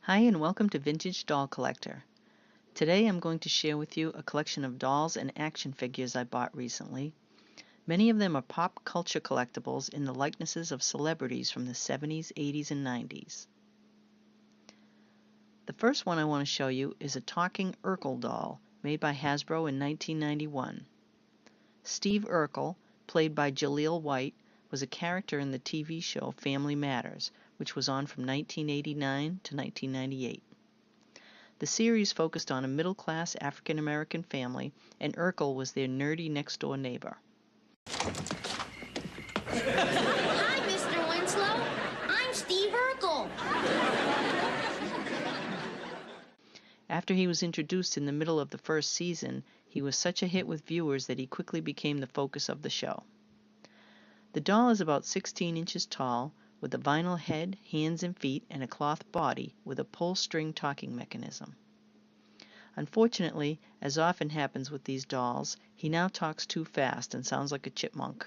Hi and welcome to Vintage Doll Collector. Today I'm going to share with you a collection of dolls and action figures I bought recently. Many of them are pop culture collectibles in the likenesses of celebrities from the 70s, 80s, and 90s. The first one I want to show you is a Talking Urkel doll made by Hasbro in 1991. Steve Urkel, played by Jaleel White, was a character in the TV show Family Matters, which was on from 1989 to 1998. The series focused on a middle-class African-American family, and Urkel was their nerdy next-door neighbor. Hi, Mr. Winslow. I'm Steve Urkel. After he was introduced in the middle of the first season, he was such a hit with viewers that he quickly became the focus of the show. The doll is about 16 inches tall, with a vinyl head, hands and feet, and a cloth body with a pull-string talking mechanism. Unfortunately, as often happens with these dolls, he now talks too fast and sounds like a chipmunk.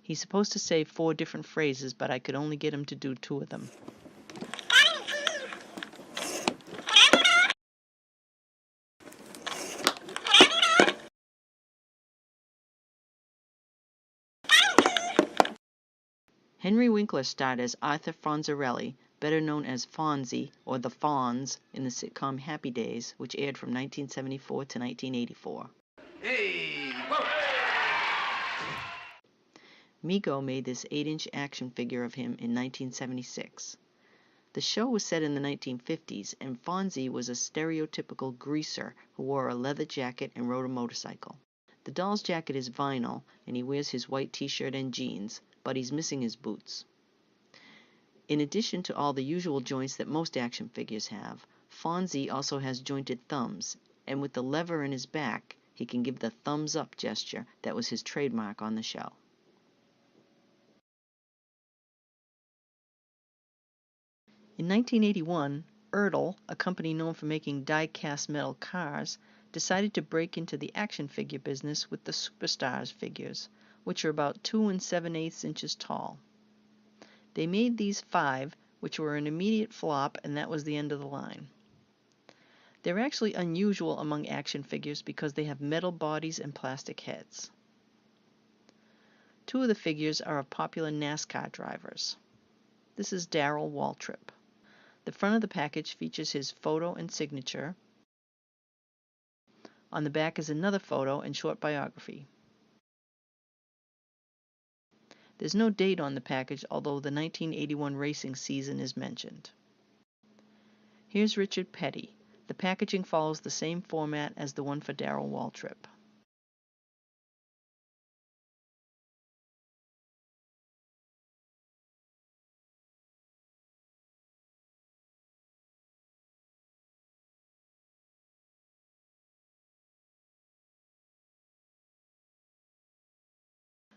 He's supposed to say 4 different phrases, but I could only get him to do 2 of them. Henry Winkler starred as Arthur Fonzarelli, better known as Fonzie or the Fonz, in the sitcom Happy Days, which aired from 1974 to 1984. Hey! Whoa. Mego made this 8-inch action figure of him in 1976. The show was set in the 1950s, and Fonzie was a stereotypical greaser who wore a leather jacket and rode a motorcycle. The doll's jacket is vinyl, and he wears his white t-shirt and jeans, but he's missing his boots. In addition to all the usual joints that most action figures have, Fonzie also has jointed thumbs, and with the lever in his back, he can give the thumbs up gesture that was his trademark on the show. In 1981, Ertl, a company known for making die-cast metal cars, decided to break into the action figure business with the Superstars figures, which are about 2 7/8 inches tall. They made these 5, which were an immediate flop, and that was the end of the line. They're actually unusual among action figures because they have metal bodies and plastic heads. 2 of the figures are of popular NASCAR drivers. This is Darrell Waltrip. The front of the package features his photo and signature. On the back is another photo and short biography. There's no date on the package, although the 1981 racing season is mentioned. Here's Richard Petty. The packaging follows the same format as the one for Darrell Waltrip.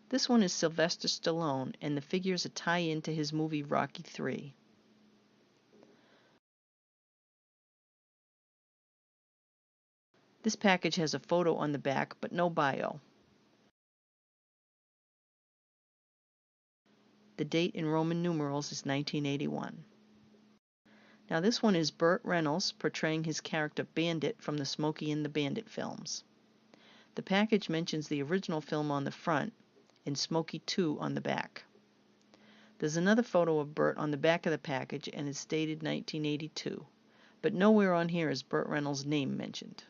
This one is Sylvester Stallone, and the figure is a tie-in to his movie Rocky III. This package has a photo on the back, but no bio. The date in Roman numerals is 1981. Now this one is Burt Reynolds portraying his character Bandit from the Smokey and the Bandit films. The package mentions the original film on the front and Smokey 2 on the back. There's another photo of Burt on the back of the package and it's dated 1982, but nowhere on here is Burt Reynolds' name mentioned.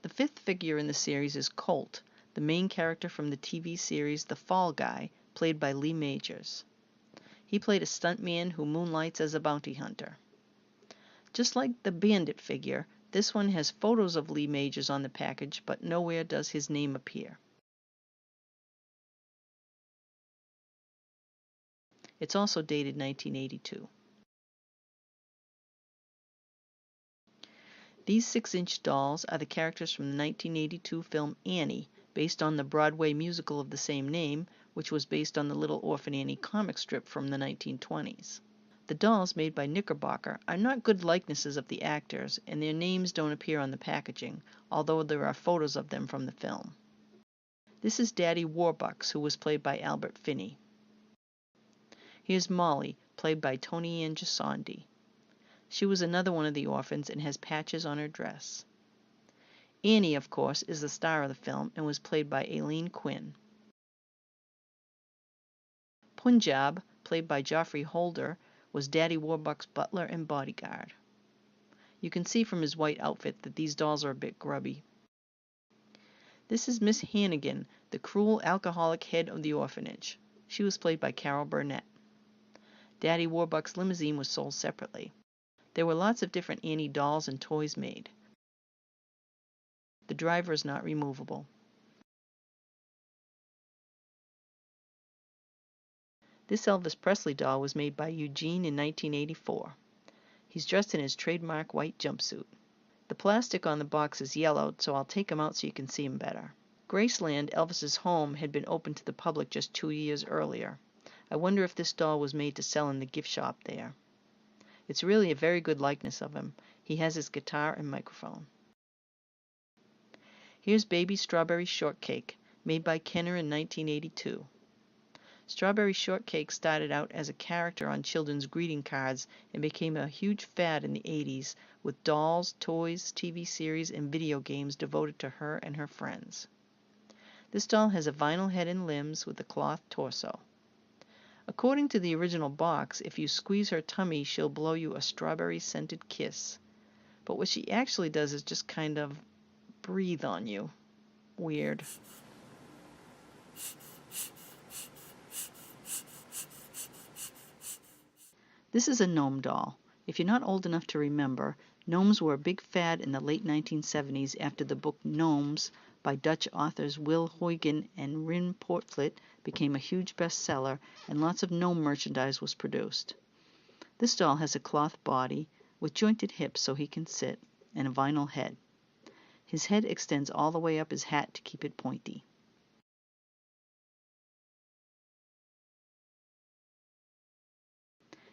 The 5th figure in the series is Colt, the main character from the TV series The Fall Guy, played by Lee Majors. He played a stuntman who moonlights as a bounty hunter. Just like the Bandit figure, this one has photos of Lee Majors on the package, but nowhere does his name appear. It's also dated 1982. These 6-inch dolls are the characters from the 1982 film Annie, based on the Broadway musical of the same name, which was based on the Little Orphan Annie comic strip from the 1920s. The dolls made by Knickerbocker are not good likenesses of the actors, and their names don't appear on the packaging, although there are photos of them from the film. This is Daddy Warbucks, who was played by Albert Finney. Here's Molly, played by Tony Ann Gismondi. She was another one of the orphans and has patches on her dress. Annie, of course, is the star of the film and was played by Aileen Quinn. Punjab, played by Geoffrey Holder, was Daddy Warbucks' butler and bodyguard. You can see from his white outfit that these dolls are a bit grubby. This is Miss Hannigan, the cruel alcoholic head of the orphanage. She was played by Carol Burnett. Daddy Warbucks' limousine was sold separately. There were lots of different Annie dolls and toys made. The driver is not removable. This Elvis Presley doll was made by Eugene in 1984. He's dressed in his trademark white jumpsuit. The plastic on the box is yellowed, so I'll take him out so you can see him better. Graceland, Elvis's home, had been opened to the public just 2 years earlier. I wonder if this doll was made to sell in the gift shop there. It's really a very good likeness of him. He has his guitar and microphone. Here's Baby Strawberry Shortcake, made by Kenner in 1982. Strawberry Shortcake started out as a character on children's greeting cards and became a huge fad in the 80s with dolls, toys, TV series, and video games devoted to her and her friends. This doll has a vinyl head and limbs with a cloth torso. According to the original box, if you squeeze her tummy, she'll blow you a strawberry-scented kiss. But what she actually does is just kind of breathe on you. Weird. This is a gnome doll. If you're not old enough to remember, gnomes were a big fad in the late 1970s after the book Gnomes by Dutch authors Will Huygen and Rin Portflit became a huge bestseller, and lots of gnome merchandise was produced. This doll has a cloth body with jointed hips so he can sit, and a vinyl head. His head extends all the way up his hat to keep it pointy.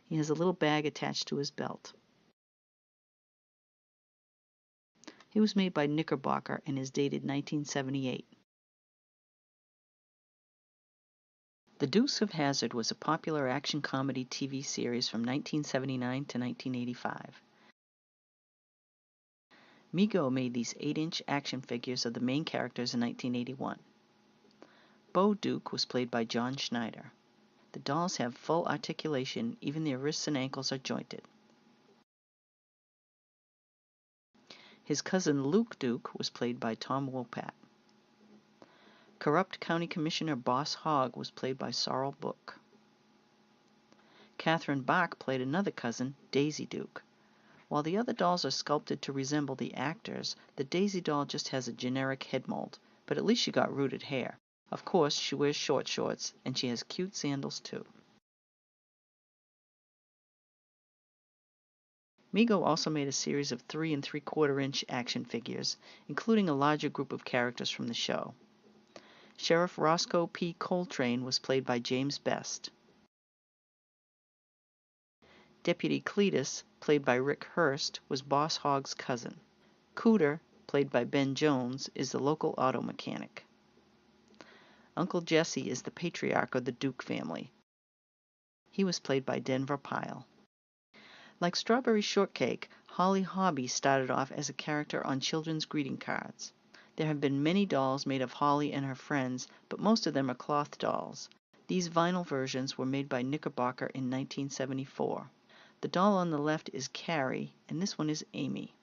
He has a little bag attached to his belt. He was made by Knickerbocker and is dated 1978. The Dukes of Hazzard was a popular action comedy TV series from 1979 to 1985. Mego made these 8-inch action figures of the main characters in 1981. Bo Duke was played by John Schneider. The dolls have full articulation, even their wrists and ankles are jointed. His cousin Luke Duke was played by Tom Wopat. Corrupt County Commissioner Boss Hogg was played by Sorrel Book. Catherine Bach played another cousin, Daisy Duke. While the other dolls are sculpted to resemble the actors, the Daisy doll just has a generic head mold, but at least she got rooted hair. Of course, she wears short shorts, and she has cute sandals too. Mego also made a series of 3 3/4-inch action figures, including a larger group of characters from the show. Sheriff Roscoe P. Coltrane was played by James Best. Deputy Cletus, played by Rick Hurst, was Boss Hogg's cousin. Cooter, played by Ben Jones, is the local auto mechanic. Uncle Jesse is the patriarch of the Duke family. He was played by Denver Pyle. Like Strawberry Shortcake, Holly Hobbie started off as a character on children's greeting cards. There have been many dolls made of Holly and her friends, but most of them are cloth dolls. These vinyl versions were made by Knickerbocker in 1974. The doll on the left is Carrie, and this one is Amy.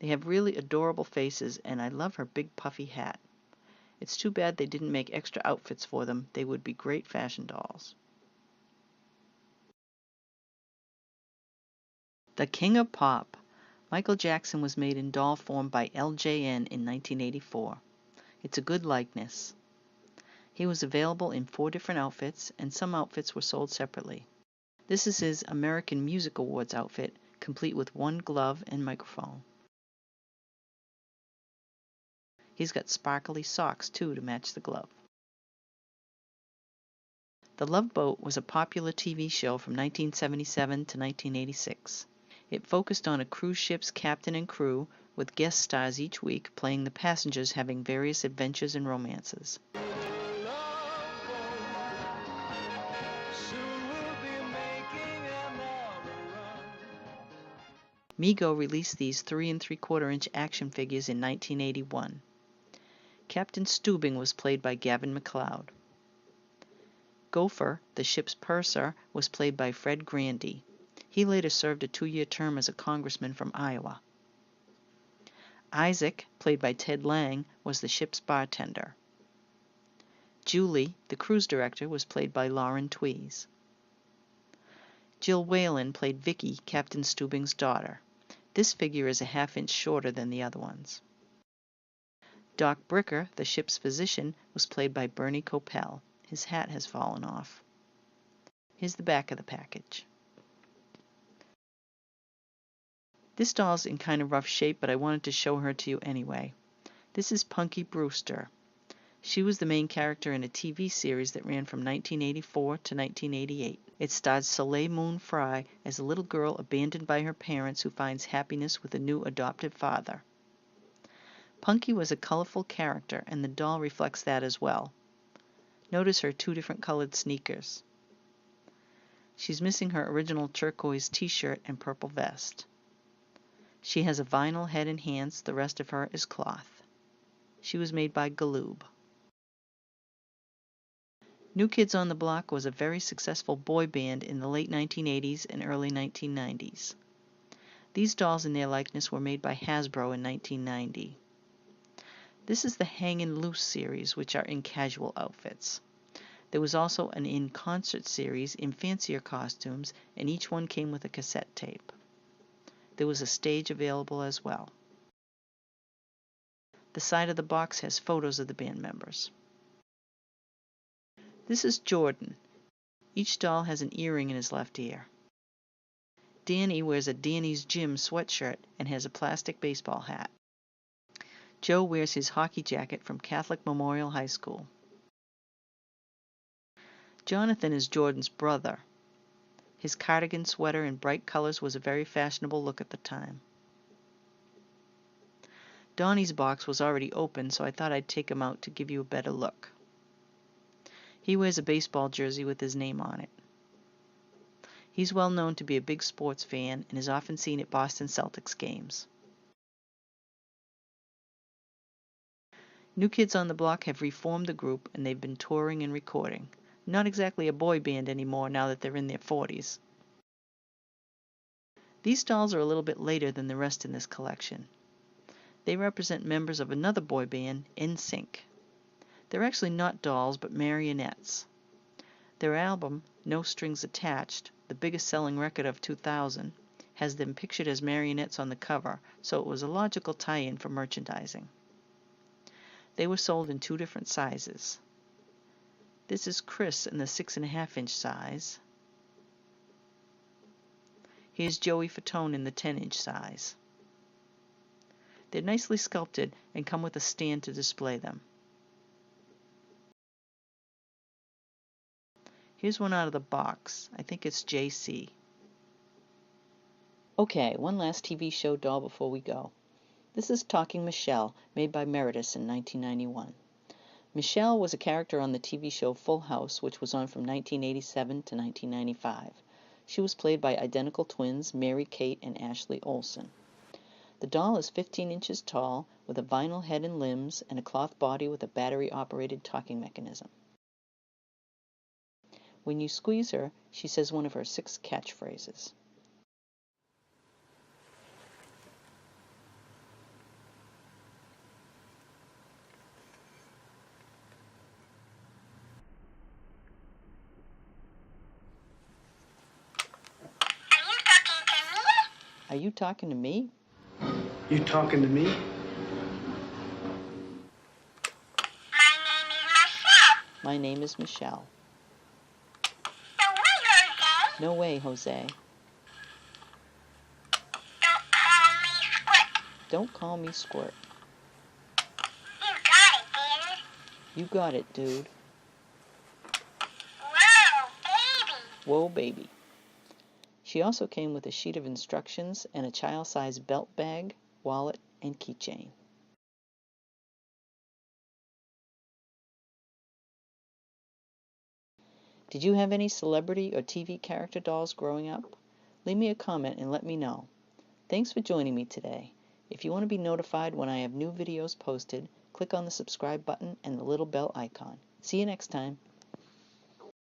They have really adorable faces, and I love her big puffy hat. It's too bad they didn't make extra outfits for them. They would be great fashion dolls. The King of Pop. Michael Jackson was made in doll form by LJN in 1984. It's a good likeness. He was available in 4 different outfits, and some outfits were sold separately. This is his American Music Awards outfit, complete with 1 glove and microphone. He's got sparkly socks, too, to match the glove. The Love Boat was a popular TV show from 1977 to 1986. It focused on a cruise ship's captain and crew, with guest stars each week playing the passengers having various adventures and romances. Mego released these 3 3/4-inch action figures in 1981. Captain Stubing was played by Gavin MacLeod. Gopher, the ship's purser, was played by Fred Grandy. He later served a 2-year term as a congressman from Iowa. Isaac, played by Ted Lang, was the ship's bartender. Julie, the cruise director, was played by Lauren Twees. Jill Whalen played Vicky, Captain Stubing's daughter. This figure is a half-inch shorter than the other ones. Doc Bricker, the ship's physician, was played by Bernie Coppell. His hat has fallen off. Here's the back of the package. This doll's in kind of rough shape, but I wanted to show her to you anyway. This is Punky Brewster. She was the main character in a TV series that ran from 1984 to 1988. It starred Soleil Moon Frye as a little girl abandoned by her parents who finds happiness with a new adoptive father. Punky was a colorful character, and the doll reflects that as well. Notice her 2 different colored sneakers. She's missing her original turquoise t-shirt and purple vest. She has a vinyl head and hands, the rest of her is cloth. She was made by Galoob. New Kids on the Block was a very successful boy band in the late 1980s and early 1990s. These dolls in their likeness were made by Hasbro in 1990. This is the Hangin' Loose series, which are in casual outfits. There was also an in-concert series in fancier costumes, and each one came with a cassette tape. There was a stage available as well. The side of the box has photos of the band members. This is Jordan. Each doll has an earring in his left ear. Danny wears a Danny's Gym sweatshirt and has a plastic baseball hat. Joe wears his hockey jacket from Catholic Memorial High School. Jonathan is Jordan's brother. His cardigan sweater in bright colors was a very fashionable look at the time. Donnie's box was already open, so I thought I'd take him out to give you a better look. He wears a baseball jersey with his name on it. He's well known to be a big sports fan and is often seen at Boston Celtics games. New Kids on the Block have reformed the group, and they've been touring and recording. Not exactly a boy band anymore now that they're in their 40s. These dolls are a little bit later than the rest in this collection. They represent members of another boy band, NSYNC. They're actually not dolls, but marionettes. Their album, No Strings Attached, the biggest selling record of 2000, has them pictured as marionettes on the cover, so it was a logical tie-in for merchandising. They were sold in 2 different sizes. This is Chris in the 6.5-inch size. Here's Joey Fatone in the 10-inch size. They're nicely sculpted and come with a stand to display them. Here's one out of the box. I think it's JC. Okay, one last TV show doll before we go. This is Talking Michelle, made by Meritus in 1991. Michelle was a character on the TV show Full House, which was on from 1987 to 1995. She was played by identical twins Mary Kate and Ashley Olsen. The doll is 15 inches tall, with a vinyl head and limbs, and a cloth body with a battery-operated talking mechanism. When you squeeze her, she says one of her 6 catchphrases. Are you talking to me? You talking to me? My name is Michelle. No way, Jose. No way, Jose. Don't call me Squirt. Don't call me Squirt. You got it, dude. You got it, dude. Whoa, baby. Whoa, baby. She also came with a sheet of instructions and a child-sized belt bag, wallet, and keychain. Did you have any celebrity or TV character dolls growing up? Leave me a comment and let me know. Thanks for joining me today. If you want to be notified when I have new videos posted, click on the subscribe button and the little bell icon. See you next time.